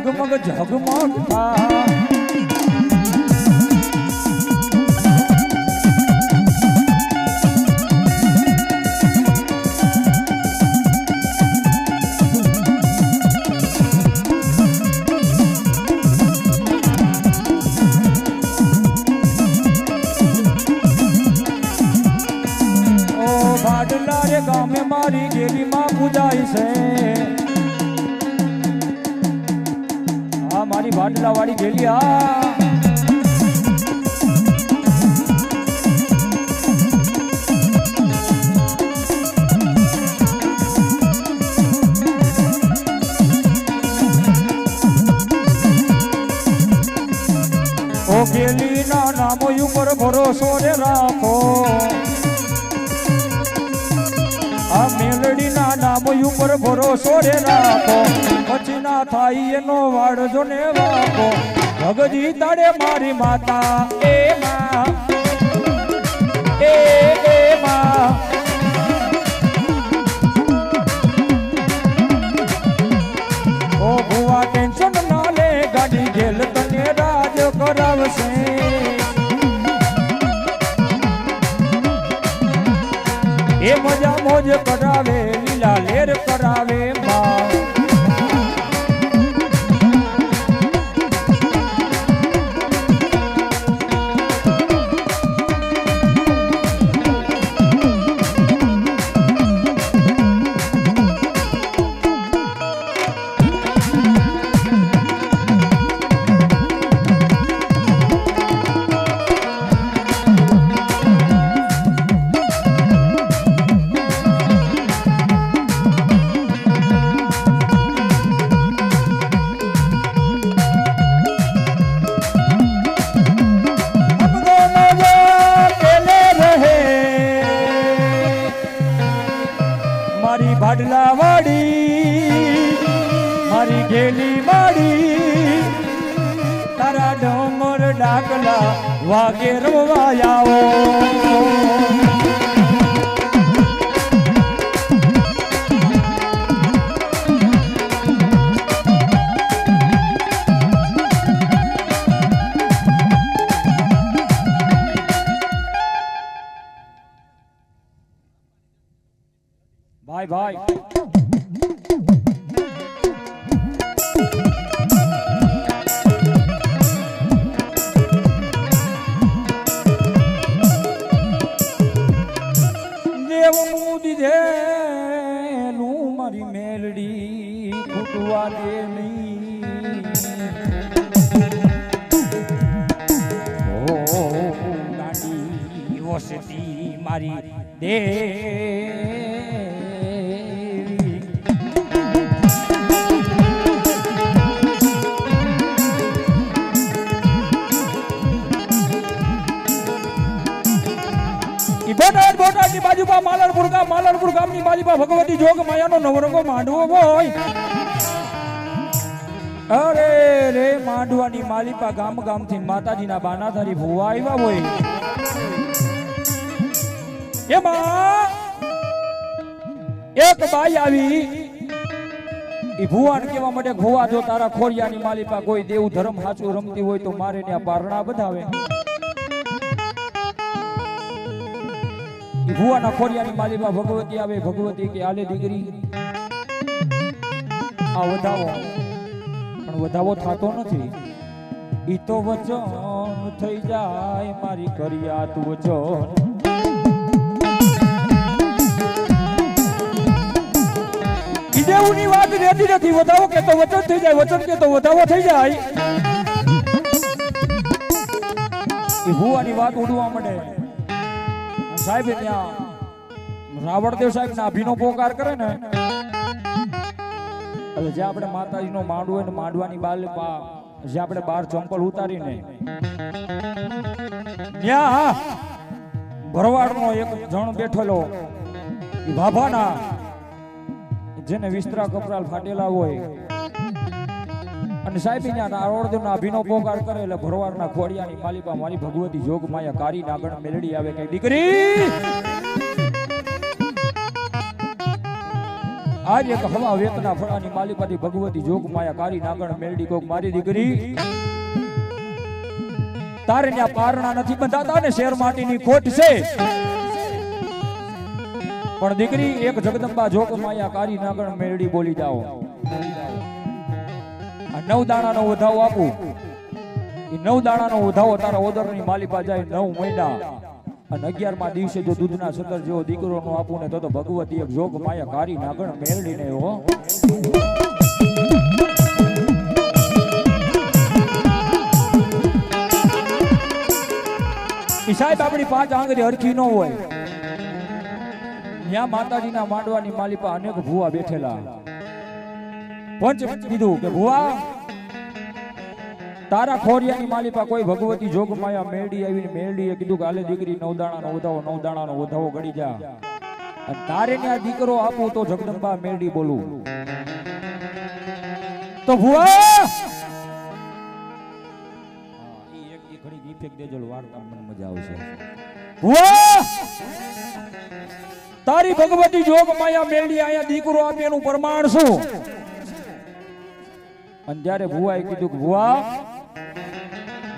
જગમગ જગમગ થાય ગામે મારી ગેલી માં પૂજાય છે આ મારી ભાડલા વાળી ગેલી ઓ ગેલી ના નામ ઉપર ભરોસો રે રાખો આ મેલડી ના નામ ઉપર ભરોસો રે રાખો પછી ના થાય એનો વાળજો ને વાકો ભગજી તારે મારી માતા એ માં એ માં ઓ ભુવા ટેન્શન ના લે ગાડી ગેલ તને રાજ કરાવશે એ મજા મોજ કરાવે લીલા લેર કરાવે માં મારી ભાડલા વાડી મારી ગેલી માડી તારા ડમર ડાકલા વાગે રમવા આવો ભાઈ ભાઈ દેવનું દીધેલું મારી મેલડી ફૂટવા દે નહીં ઓ ગાડી વસતી મારી દે બોટાદની બાજુમાં માલણપુર ગામની બાજુમાં ભગવતી જોગ માયાનો નવરંગો માંડવો હોય અરે રે માંડવાની માલિપા ગામ ગામથી માતાજીના બાનાધારી ભુવા આવ્યા હોય એમાં એક બાઈ આવી ઈ ભુવાને કહેવા માટે ભુવા જો તારા ખોડિયાની માલિપા કોઈ દેવ ધર્મ હાચું રમતી હોય તો મારે ત્યાં પારણા બધાવે ભુવાના ખોડિયાની માલિકા ભગવતી આવે ભગવતી કે આલે દીકરી આ વધાવો પણ વધાવો થતો નથી ઈ તો વચન થઈ જાય મારી કર્યા તું વચન ઈ દેવની વાત રહેતી નથી વધાવો કે તો વચન થઈ જાય વચન કે તો વધાવો થઈ જાય ઈ ભુવાની વાત ઉડવા માંડે સાહેબ ત્યાં રાવણદેવ સાહેબ ના અભિનો પોકાર કરે ને એટલે જે આપણે માતાજીનો માંડવો હોય ને માંડવાની બાલ જે આપણે બાર ચંપલ ઉતારીને ત્યાં ભરવાડનો એક જણ બેઠેલો ભાભાના જેને વિસ્તરા કપડાલ ફાટેલા હોય અને સાહેબ ત્યાં અભિનો પોકાર કરે એટલે ભરવાડના ખોડિયાની માલિકા મારી ભગવતી જોગ માયા કારી નાગણ મેલડી આવે કે દીકરી આજ એક હવા વેતના ફળાની માલિપાથી ભગવતી જોગ માયા કારી નાગણ મેલડી કોક મારી દીકરી તારે ત્યાં પારણા નથી બંધાતા ને શેર માટીની ખોટ છે પણ દીકરી એક જગદંબા જોગ માયા કારી નાગણ મેલડી બોલી જાઓ આ 9 દાણાનો વધાવો આપું એ 9 દાણાનો વધાવો તારા ઓદરની માલિપા જાય 9 મહિના અને 11મા દિવસે જો દૂધના સદર જેવો દીકરો નો આપું ને તો ભગવતી એક જોગ માયા કારી નાગણ મેળડીને હો ઈ સાહેબ આપણી 5 આંગળી હરખી ન હોય ત્યાં માતાજીના માંડવાની માલિપા અનેક ભુવા બેઠેલા પંચ કીધું કે ભુવા તારા ખોરિયાની માલિપા કોઈ ભગવતી જોગ માયા મેરડી આવીને મેરડીએ કીધું કે આલે દીકરી 9 દાણાનો વધાવો ગળી જા અને તારે ને આ દીકરો આપું તો જગદંબા મેરડી બોલું તો ભુવા ઈ એક ઘડી ઇફેક્ટ દેજો વાર્તા મને મજા આવશે ભુવા તારી ભગવતી જોગ માયા મેરડી આયા દીકરો આપે એનું પ્રમાણ શું અને જ્યારે ભુવાએ કીધું કે ભુવા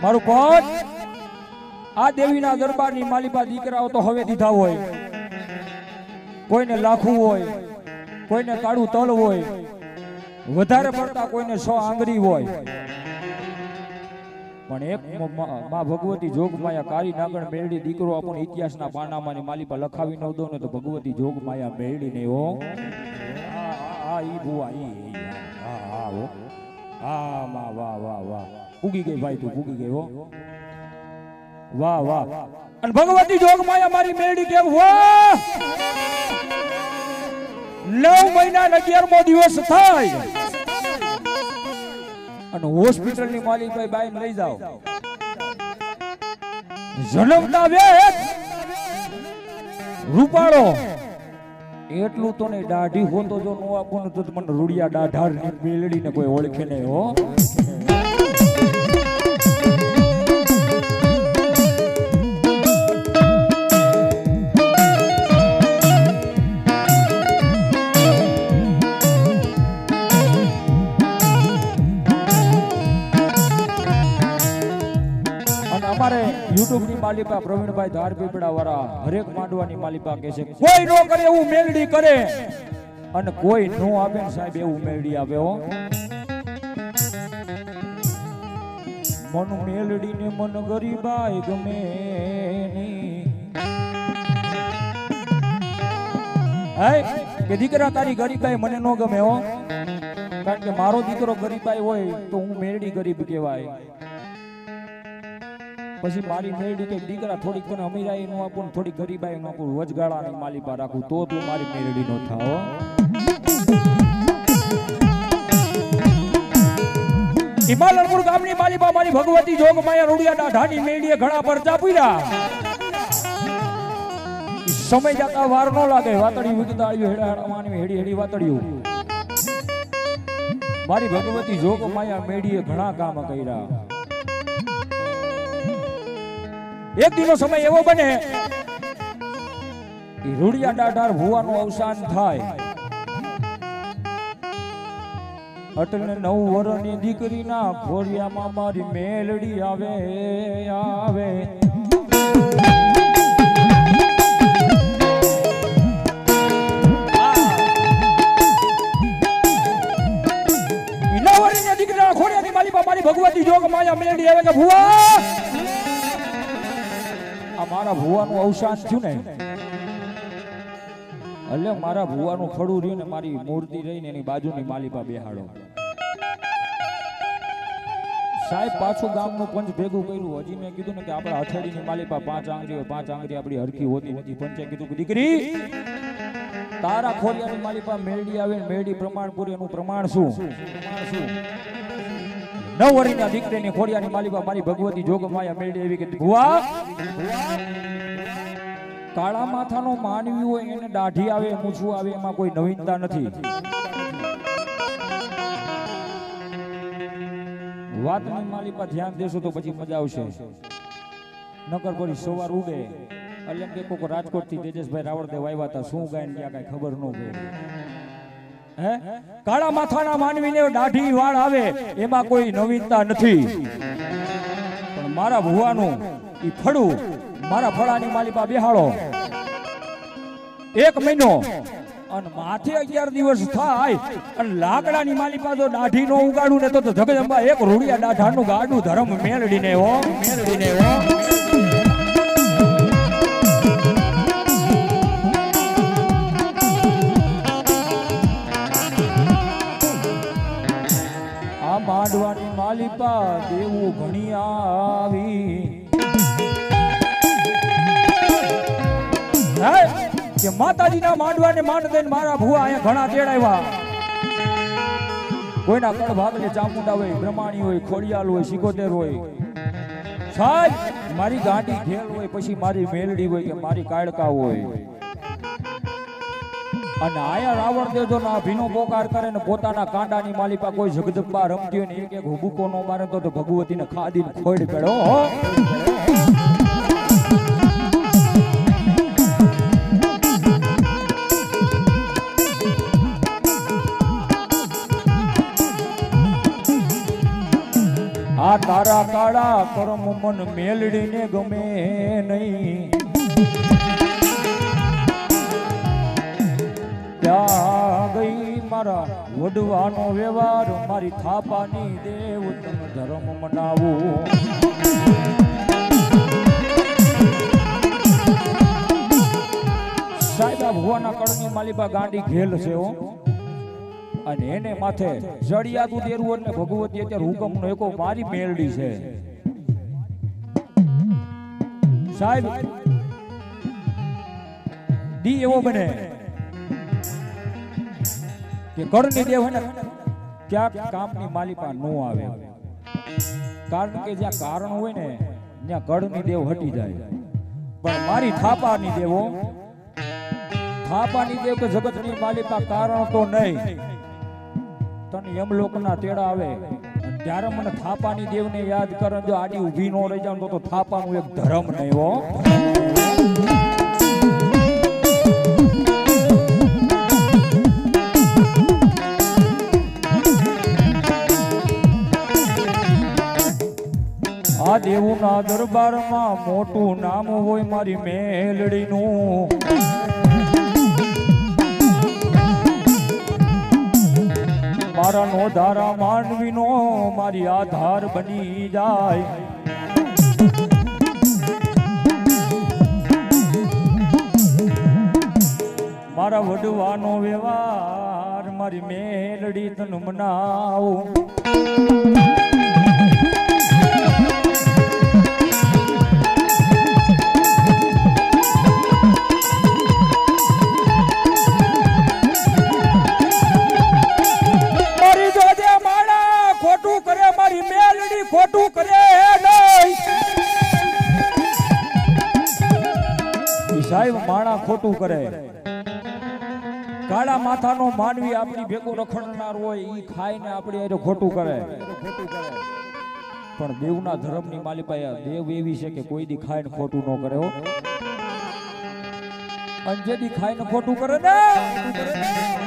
મારું પદ આ દેવીના દરબારની માલિપા દીકરાઓ તો હવે દીધા હોય કોઈને લાખું હોય કોઈને કાળું તલ હોય વધારે પડતા કોઈને 100 આંગળી હોય પણ એક માં ભગવતી જોગ માયા કારી નાગણ મેરડી દીકરો આપણને ઇતિહાસના પાનામાં માલિપા લખાવી ન દો ને તો ભગવતી જોગ માયા મેરડી ને હો આ ઈ ભુવા ઈ હા હો હા માં વાહ વાહ વાહ પૂગી ગઈ ભાઈ તું પૂગી ગઈ હો વાહ વાહ અને ભગવતી જોગ માયા મારી મેરડી કેમ વાહ 9 મહિના 11મો દિવસ થાય અને હોસ્પિટલ ની માલિક બાઈ લઈ જાઓ જન્મતા વેત રૂપાળો એટલું તો ને દાઢી હોતો જો નો આપો ને તો મને રૂડિયા દાઢાર ની મેલડી ને કોઈ ઓળખે નહીં હો અમારે YouTube ની માલિપા પ્રવીણભાઈ ધારપીપળા વાળા હરેક માંડવાની માલિપા કહે છે કોઈ નો કરે એવું મેલડી કરે અને કોઈ નો આપે ને સાહેબ એવું મેલડી આપે હો મન મેલડી ને મન ગરીબાઈ ગમે ની હે કે દીકરા તારી ગરીબાઈ મને નો ગમે હો કારણ કે મારો દીકરો ગરીબાઈ હોય તો હું મેલડી ગરીબ કહેવાય પછી મારી મેરડી કે દીકરા થોડીક તને અમીરાઈ નો આપું થોડી ગરીબાઈ નો આપું વચગાળાની માલિપા રાખું તો તું મારી મેરડી નો થાઓ હિમાલયપુર ગામની માલિપા મારી ભગવતી જોગ માયા રૂડિયા દાઢાની મેરડીએ ઘણા પરચા પૂર્યા સમય જતા વાર નો લાગે વાતડી વિકતા આવ્યું હેડા હેડા માની હેડી હેડી વાતડ્યું મારી ભગવતી જોગ માયા મેરડીએ ઘણા કામ કર્યા એક દિનો સમય એવો બને રૂડિયા દાઢાર ભુવાનું અવસાન થાય અટલ 9 વર્ષની દીકરીના ખોરિયામાં મારી મેલડી આવે આવે 9 વર્ષની દીકરીના ખોરિયાની મારી ભગવતી જોગ માયા મેલડી આવે કે ભુવા મારા ભુવાનું અવસાન થયું ને એટલે મારા ભુવાનું ફળું રહ્યું ને મારી મૂર્તિ રહીને એની બાજુની માલિપા બેહાડો સાહેબ પાછું ગામનું પંચ ભેગું કર્યું હજી મેં કીધું ને કે આપણા હથેળીની માલિપા 5 આંગળી હોય 5 આંગળી આપણી હરખી હોતી નથી પંચે કીધું કે દીકરી તારા ખોરિયાની માલિપા મેરડી આવે ને મેરડી પ્રમાણપુર એનું પ્રમાણ શું 9 વર્ષના દીકરીની ખોડિયાની માલિકા મારી ભગવતી જોગ માયા મેળડી એવી કે ભુવા કાળા માથાનો માનવી હોય એને દાઢી આવે મૂછું આવે એમાં કોઈ નવીનતા નથી વાતની માલિકા ધ્યાન દેશો તો પછી મજા આવશે નકર પડી સવાર ઉગે એટલે કે કોક રાજકોટ થી તેજસભાઈ રાવળદેવ આવ્યા હતા શું ગાય ત્યાં કઈ ખબર ન પડી હે કાળા માથાના માનવીને દાઢી વાળ આવે એમાં કોઈ નવીનતા નથી, પણ મારા ભુવાનું ઈ ફળું મારા ફળાની માલિપા બેહાડો 1 મહિનો અને માથે 11 દિવસ થાય અને લાકડાની માલિપા જો દાઢી નો ઉગાડું ને તો જગદંબા એક રૂડિયા દાઢાનું ગાડું ધર્મ મેળડીને હો આ માંડવાની માલિપા દેવું ઘણી આવી કે માતાજીના માંડવાને માન દઈને મારા ભુવા અહીંયા ઘણા તેડાવ્યા, કોઈના કળ ભાગલે ચામુંડા હોય, બ્રહ્માણી હોય, ખોડિયાલ હોય, સિકોતેર હોય, સાહેબ મારી ગાંડી ઘેલ હોય, પછી મારી મેલડી હોય કે મારી કાળકા હોય, અને આયા રાવણ દેજો ના ભીનો પોકાર કરે ને પોતાના કાંડાની માલિપા કોઈ જગદંબા રમતી હોય ને એક હુબુકો નો મારે તો ભગવતીને ખાધીને ખોડ પેડો આ તારા કાળા કરમ મન મેલડીને ગમે નહીં, ત્યાં ગઈ મારા વડવાનો વ્યવહાર, મારી થાપાની દેવ તમે ધર્મ મનાવો. સાહેબ ભુવાના કળની માલિપા ગાંડી ઘેલ છે હો, અને એને માથે જડિયાતું દેરું ને ભગવતી અત્યારે હુકમ નો એકો મારી મેલડી છે. સાહેબ દી એવો બને કે કળની દેવ ને ક્યાંક કામની માલિપા નો આવે, કારણ કે જ્યાં કારણ હોય ને ત્યાં કળની દેવ હટી જાય, પણ મારી થાપાની દેવો થાપાની દેવ કે જગતની માલિપા કારણ તો નહીં, તને યમલોકના તેડા આવે ત્યારે મને થાપાની દેવને યાદ કરે, જો આડી ઊભી નો રહી જાવ તો થાપાનું એક ધર્મ નહીં હો. આ દેવના દરબારમાં મોટું નામ હોય મારી મેલડીનું, મારા નો ધારા માનવીનો મારી આધાર બની જાય. મારા વડવાનો વ્યવહાર મારી મેલડી તન મનાવું. ખોટું કરે સાહેબ માણા ખોટું કરે, કાળા માથાનો માનવી આપણી ભેગો રખડનાર હોય ઈ ખાઈને આપણી આરે ખોટું કરે, પણ દેવના ધર્મની માલિપા દેવ એવી છે કે કોઈ દી ખાઈને ખોટું ન કરે હો, અને જેદી ખાઈને ખોટું કરે ને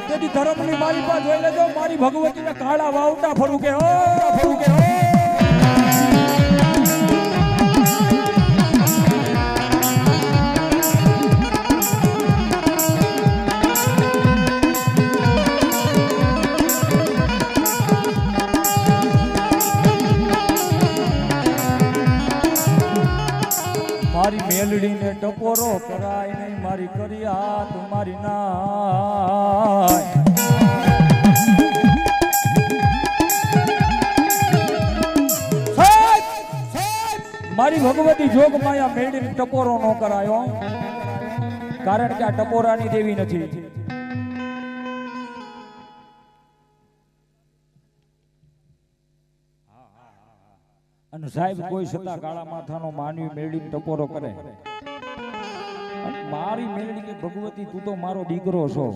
તેદી ધર્મની માલિપા જોઈ લેજો મારી ભગવતીને કાળા વાવટા ફરું કે હો મારી મેલડીને ટપોરો કરાય નહીં, મારી કરિયા તમારી નાય. મારી ભગવતી જોગ માયા મેલડીને ટપોરો ન કરાયો, કારણ કે આ ટપોરાની દેવી નથી. અને સાહેબ કોઈ છતાં કાળા માથાનો માનવી મેલડીને ટપોરો કરે, મારી મેલડી કે ભગવતી તું તો મારો દીકરો છો,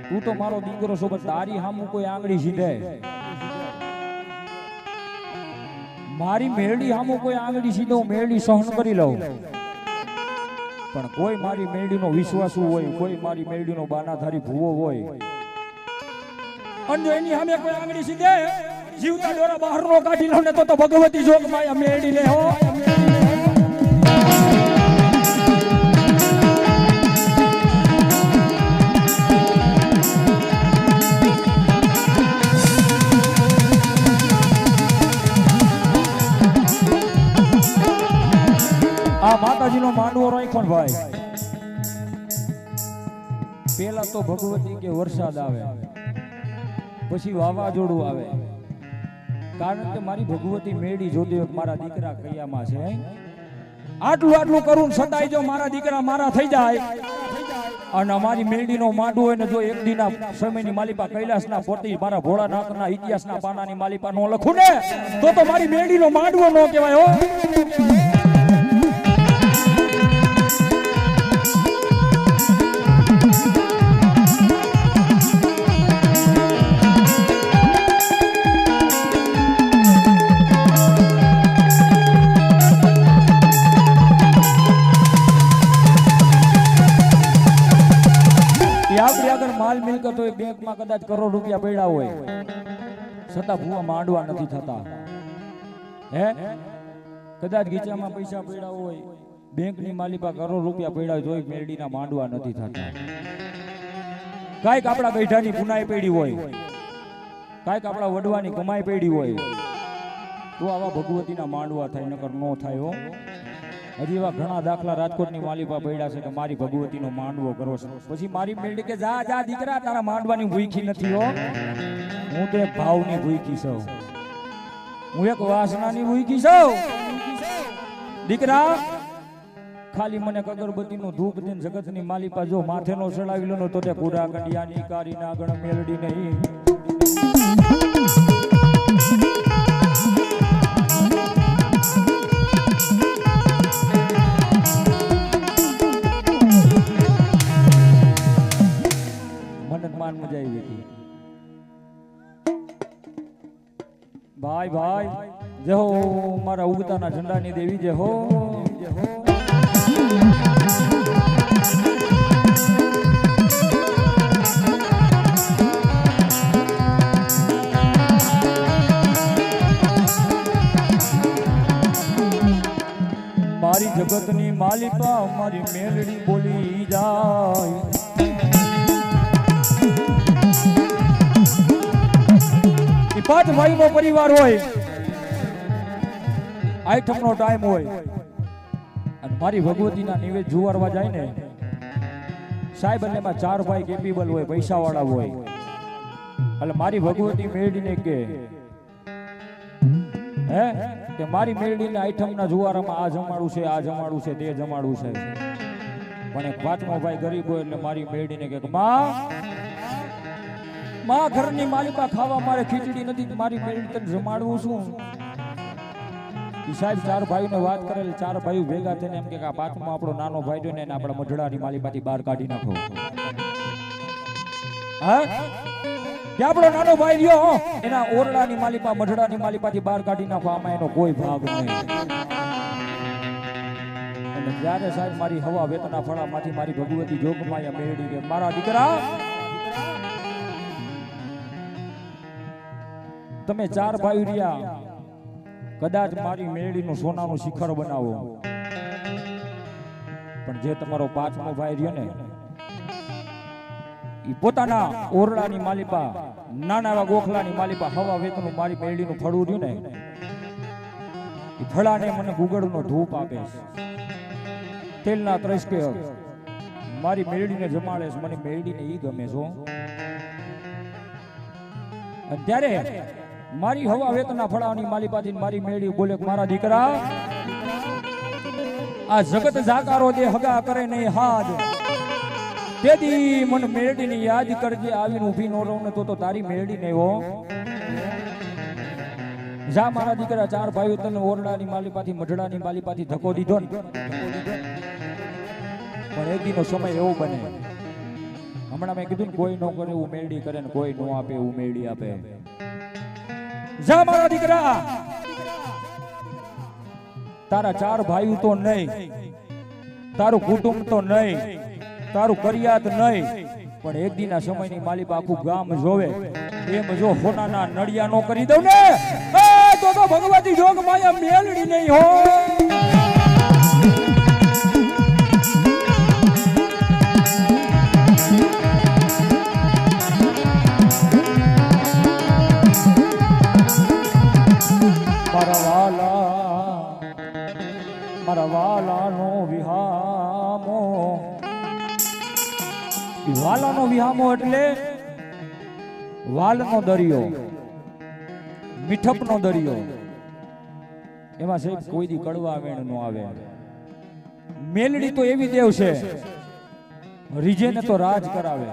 તું તો મારો દીકરો છો, પણ તારી સામું કોઈ આંગળી સીધે, મારી મેલડી સામું કોઈ આંગળી સીધો મેલડી સહન કરી લઉં, પણ કોઈ મારી મેળડીનો વિશ્વાસુ હોય, કોઈ મારી મેળડીનો બાનાધારી ભૂવો હોય અને જો એની સામે કોઈ આંગળી સીધે જીવતા ડોરા બહાર નો કાઢી લો ને તો ભગવતી જોગ માયા મેળડી લે હો. આ માતાજીનો માંડવો રાખ્યો ને ભાઈ, પેલા તો ભગવતી કે વરસાદ આવે, પછી વાવાઝોડું આવે, કારણ કે મારી ભગવતી મેળી જોતી હોય મારા દીકરા કયામાં છે. આટલું આટલું કરું છતાંય જો મારા દીકરા મારા થઈ જાય અને અમારી મેળડીનો માંડવો હોય ને જો એક દીના સમયની માલિપા કૈલાસના પોતી મારા ભોળાનાથના ઇતિહાસના પાનાની માલિપા નો લખું ને તો મારી મેળડીનો માંડવો નો કહેવાય હો. આપણી આગળ માલ મિલકત હોય, બેંકમાં કદાચ કરોડ રૂપિયા પડ્યા હોય, છતાં ભૂવા માંડવા નથી થતા. હે કદાચ ગીચામાં પૈસા પડ્યા હોય, બેંકની માલિપા કરોડ રૂપિયા પડ્યા હોય, તોય મેરડીના માંડવા નથી થતા. કાંઈક આપણા ગઈઢાની પુનાઈ પડી હોય, કાંઈક આપણા વડવાની કમાઈ પડી હોય, તો આવા ભગવતીના માંડવા થાય, નકર નો થાય હો. હજી એવા ઘણા દાખલા રાજકોટની માલિપા પડ્યા છે કે મારી ભગવતીનો માંડવો કરો છો, પછી મારી મેળડી કે જા જા દીકરા તારા માંડવાની ભૂખી નથી હો, હું તો એક ભાવની ભૂખી છું, હું એક વાસનાની ભૂખી છું. દીકરા ખાલી મને અગરબત્તીનું ધૂપ દઈને જગતની માલિપા જો માથે નો ચડાવી લો તો તે કુડા કંડિયાની કારીના ગણ મેળડી નહીં. મજા આવી હતી ભાઈ ભાઈ. જય હો મારા ઉગતાના ઝંડાની દેવી, જય હો જય હો. મારી જગતની માલિપા મારી મેલડી બોલી જાય. પાંચ ભાઈ નો પરિવાર હોય, આઠમનો ટાઈમ હોય અને મારી ભગવતીના નિવેદ જુવારવા જાય ને સાહેબ, એટલે એમાં ચાર ભાઈ કેપેબલ હોય, પૈસા વાળા હોય, એટલે મારી ભગવતી મેળડીને કે હે કે મારી મેળડીને આઠમના જુવારામાં આ જમાડું છે, આ જમાડું છે, તે જમાડું છે. પણ એક પાંચમો ભાઈ ગરીબ હોય એટલે મારી મેળડીને કે માં ઘરની માલિપા ખાવા મારે ખીચડી નથી, મારી મેળડી તને જમાડવું છું. સાહેબ ચાર ભાઈઓને વાત કરેલ, ચાર ભાઈઓ ભેગા થઈને એમ કે આ પાંચમો આપણો નાનો ભાઈ જોઈને એને આપણા મઢડાની માલિપાથી બહાર કાઢી નાખો. હા કે આપણો નાનો ભાઈ રહ્યો એના ઓરડાની માલિપા મઢડાની માલિપાથી બહાર કાઢી નાખો, આમાં એનો કોઈ ભાગ નહીં. અને જ્યારે સાહેબ મારી હવા વેતના ફળામાંથી મારી ભગવતી જોગમાયા મેળડી કે મારા દીકરા તમે ચાર ભાઈ રહ્યા, કદાચ મારી મેળડીનું સોનાનું શિખર બનાવો, પણ જે તમારો પાંચમો ભાઈ રહ્યો ને એ પોતાના ઓરડાની માલિપા નાના એવા ગોખલાની માલિપા હવા વેતનું મારી મેળડીનું ફળું રહ્યું ને એ ફળાને મને ગુગળનો ધૂપ આપે છે, તેલના ત્રસકે મારી મેળડીને જમાડે છે, મને મેળડીને ઈ ગમે છો. ત્યારે મારી હવા વેતના ફળાની માલિપાથી મારી મેળી બોલે મારા દીકરા આ જગત જાકારો દે હગા કરે નહીં હાજ, તેથી મને મેળડીની યાદ કરજે, આવીને ઊભી નો રહું ને તો તારી મેળી નહીં હો. જા મારા દીકરા, ચાર ભાઈઓ તને ઓરડાની માલિપાથી મઢડાની માલિપાથી ધક્કો દીધો ને, પણ એક દીનો સમય એવો બને, હમણાં મેં કીધું ને કોઈ નો કરે એવું મેળી કરે ને કોઈ નો આપે એવું મેળી આપે. જા મારા દીકરા, તારા ચાર ભાઈઓ તો નહીં તારું કુટુંબ તો નહીં, તારું કરિયાત નહીં, પણ એક દીના સમયની માલિક આખું ગામ જોવે એમ જો હોનાના નડિયા નો કરી દઉં ને તો ભગવતી જોગ માયા મેલડી નહીં હોય. મારા વાલાનો વિહામો, વાલાનો વિહામો એટલે વાલનો દરિયો, મીઠપનો દરિયો. એમાં સાહેબ કોઈ દી કડવા વેણ નો આવે. મેલડી તો એવી દેવ છે, રીજે ને તો રાજ કરાવે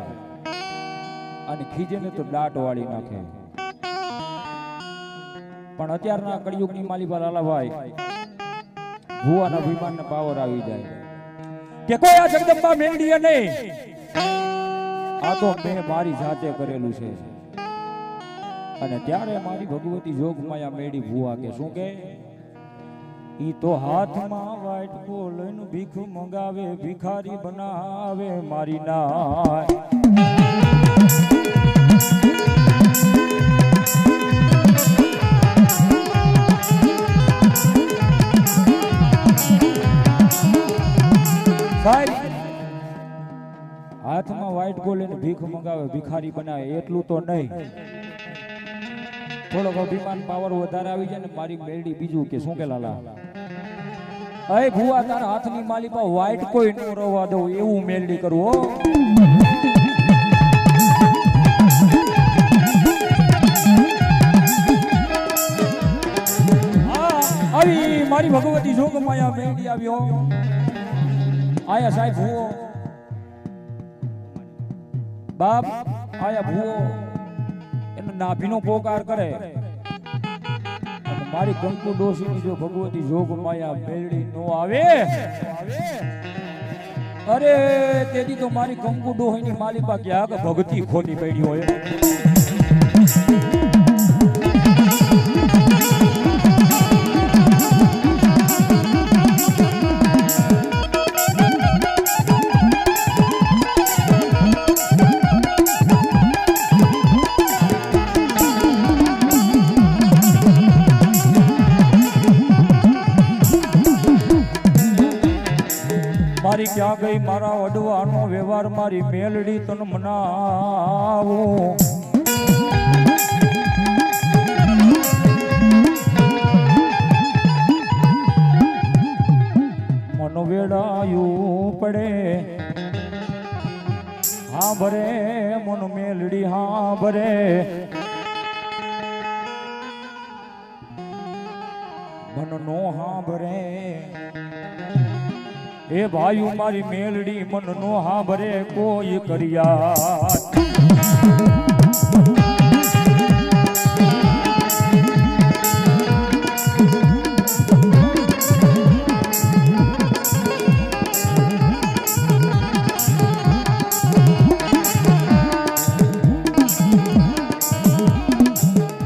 અને ખીજે ને તો દાટ વાળી નાખે. પણ અત્યારના કળિયુગની માલિકા લાલાભાઈ ભુવાના વિમાનના પાવર આવી જાય કે કોઈ આ જગદંબા મેલડીએ નહીં, આ તો મેં મારી જાતે કરેલું છે. અને ત્યારે મારી ભગવતી જોગ માયા મેળી ભુવા કે શું કે ઈ તો હાથમાં વાટકો લઈને ભીખ મંગાવે, ભિખારી બનાવે મારી ના. હાથમાં વાઈટ ગોળ લઈને ભીખ મંગાવે, ભિખારી બનાવે એટલું તો નહીં, થોડોક અભિમાન પાવર વધારે આવી જાય ને મારી મેલડી બીજું કે શું કે લાલા અય ભુવા તારા હાથની માલિકા વાઈટ કોઈ નો રવા દઉં એવું મેલડી કરવું. આવી મારી ભગવતી જોગ માયા મેલડી આવ્યો. આયા સાહેબ ભુવો બાપ, આયા ભુવો એનો નાભીનો પોકાર કરે. મારી કંકુ ડોશીની જો ભગવતી જોગ માયા મેલડી નો આવે, અરે તેથી તો મારી કંકુ ડોહીની માલિકા ક્યાં કે ભક્તિ ખોટી પડી હોય. મારી ક્યાં ગઈ મારા વડવાનો વ્યવહાર, મારી મેલડી તન મનાવું. મન વેડાયું પડે હા ભરે, મન મેલડી હા ભરે. મન નો હા ભરે એ ભાઈ મારી મેલડી મન નો હા ભરે કોઈ કર્યા.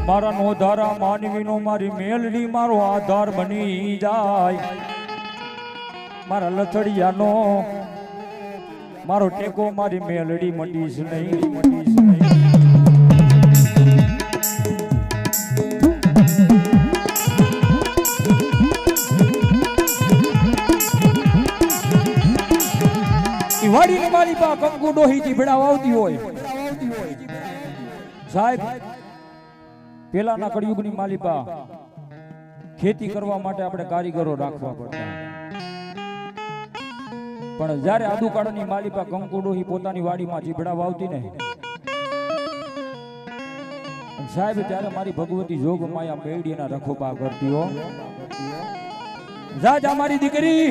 મારા નો ધારા માનવી નો મારી મેલડી મારો આધાર બની જાય. મારા લથડિયાનો મારો ટેકો મારી મેલડી મટીશ નહીં, મટીશ નહીં. વાડીની મારી પા કંકુ ડોહી થી ભેડા આવતી હોય સાહેબ. પેલાના કળિયુગની માલિકા ખેતી કરવા માટે આપણે કારીગરો રાખવા પડતા, પણ જ્યારે આદુકાળની માલિકા કંકુ ડોહી પોતાની વાડીમાં જીભડા વાવતી ને સાહેબ, ત્યારે મારી ભગવતી જોગ માયા મેલડી એના રખોપા કરતી હો. જા જા મારી દીકરી,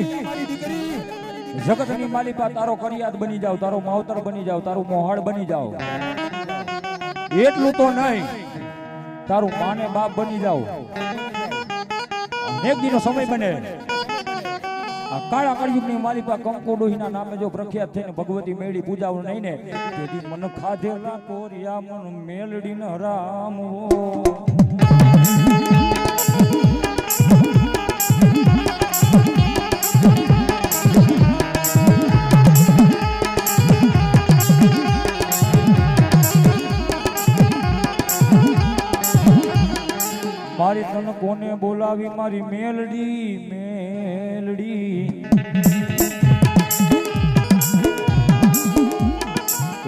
જગતની માલિકા તારો કરિયાત બની જાવ, તારો માવતર બની જાવ, તારું મોહાળ બની જાવ. એટલું તો નહીં, તારું માને બાપ બની જાવ. એક દીનો સમય બને આ કાળા કળિયુગની માલિકા કંકુ ડોહીના નામે જો પ્રખ્યાત થઈને ભગવતી મેળી પૂજાવ નહીં ને, તેથી મન ખાધેલા કોરિયા મન મેલડી ન રામવો. મારી તન કોને બોલાવી મારી મેલડી મેલડી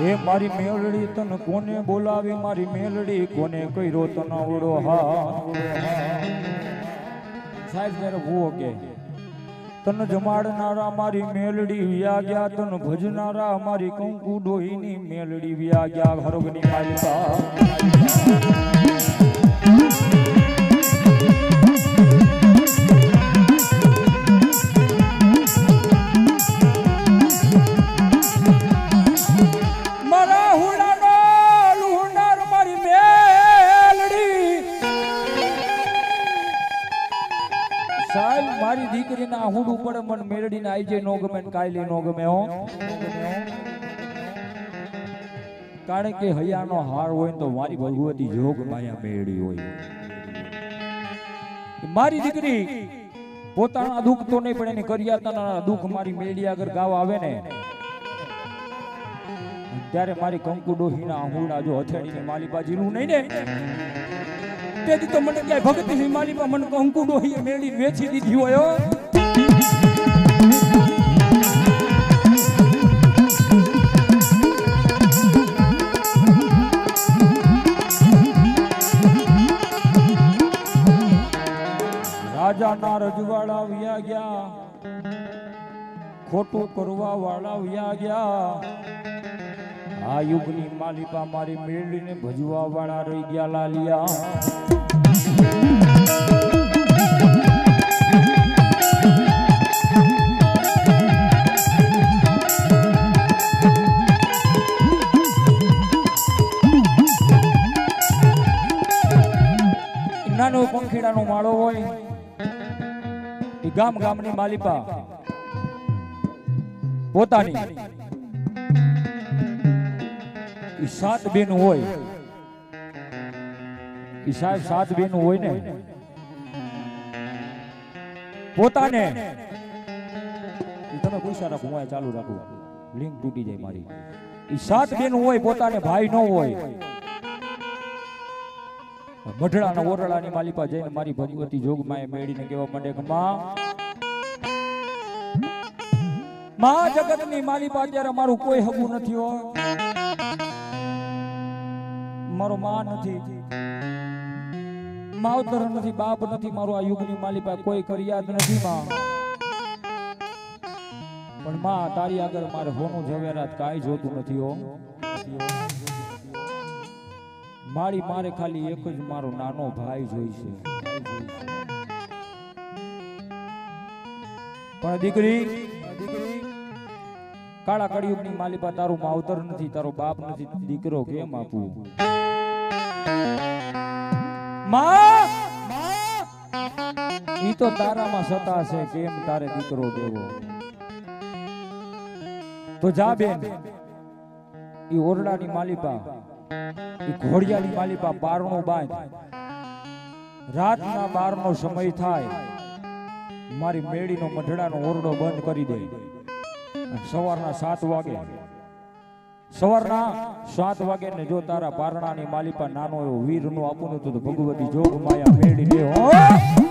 એ મારી મેલડી તન કોને બોલાવી મારી મેલડી કોને કર્યો તન ઓળો હા સાહેબ જયારે ભૂવો કે તન જમાડનારા મારી મેલડી વ્યા ગયા તન ભજનારા મારી કંકુ ડોહીની મેલડી વ્યા ગયા હરગની માલિકા મારી દીકરીને આહુડું પડે મન મેળડીને આઈ જાય નો ગમે ને કાયલી નો ગમે હો કારણ કે હૈયાનો હાર હોય તો મારી ભગવતી જોગ માયા મેળી હોય મારી દીકરી પોતાના દુઃખ તો નહીં પણ એની કરિયાતાના દુઃખ મારી મેળી આગળ ગાવા આવે ને ત્યારે મારી કંકુ ડોહીના આહુડા જો હથેળીને માલિપા જીલું નહીં ને તેથી તો મને ક્યાંય ભગતની માલિપા મને કંકુ ડોહીએ મેળી વેચી દીધી હોય રાજાના રજવાડા વ્યા ગયા ખોટું કરવા વાળા વ્યા ગયા આ યુગની માલિપા મારી મેળીને ભજવા વાળા રહી ગયા લાલિયા નાનો પંખીડાનો માળો હોય એ ગામ ગામની માલિપા પોતાની સાત બેન હોય એ સાહેબ સાત બેન હોય ને પોતાને તમે પૂછા રાખો હું ચાલુ રાખું લિંક તૂટી જાય મારી એ સાત બેન હોય પોતાને ભાઈ ન હોય મઢડાના ઓરડાની માલિપા જઈને મારી ભગવતી જોગમાએ મેળીને કહેવા માંડે કે માં જગતની માલિપા અત્યારે મારું કોઈ હગું નથી હો મારો માં નથી માવતર નથી બાપ નથી મારો આ યુગની માલિપા કોઈ કરિયાદ નથી માં પણ માં તારી આગળ મારે હોનું ઝવેરાત કાંઈ જોતું નથી હો મારી મારે ખાલી એક જ મારો નાનો ભાઈ જોઈશે પણ દીકરી કાળા કળિયુગની માલિપા તારું માવતર નથી તારો બાપ નથી દીકરો કેમ આપું માં ઈ તો તારામાં સતા છે કેમ તારે દીકરો દેવો તો જા બેન ઈ ઓરડાની માલિપા ઈ ઘોડિયાની માલિપા બારણો બાંધ રાતના 12 નો સમય થાય મારી મેળીનો મઢડાનો ઓરડો બંધ કરી દે સવારના 7 વાગે ને જો તારા પારણાની માલિપા નાનો એવો વીર નો આપું તો ભગવતી જોગ માયા મેળી દે હો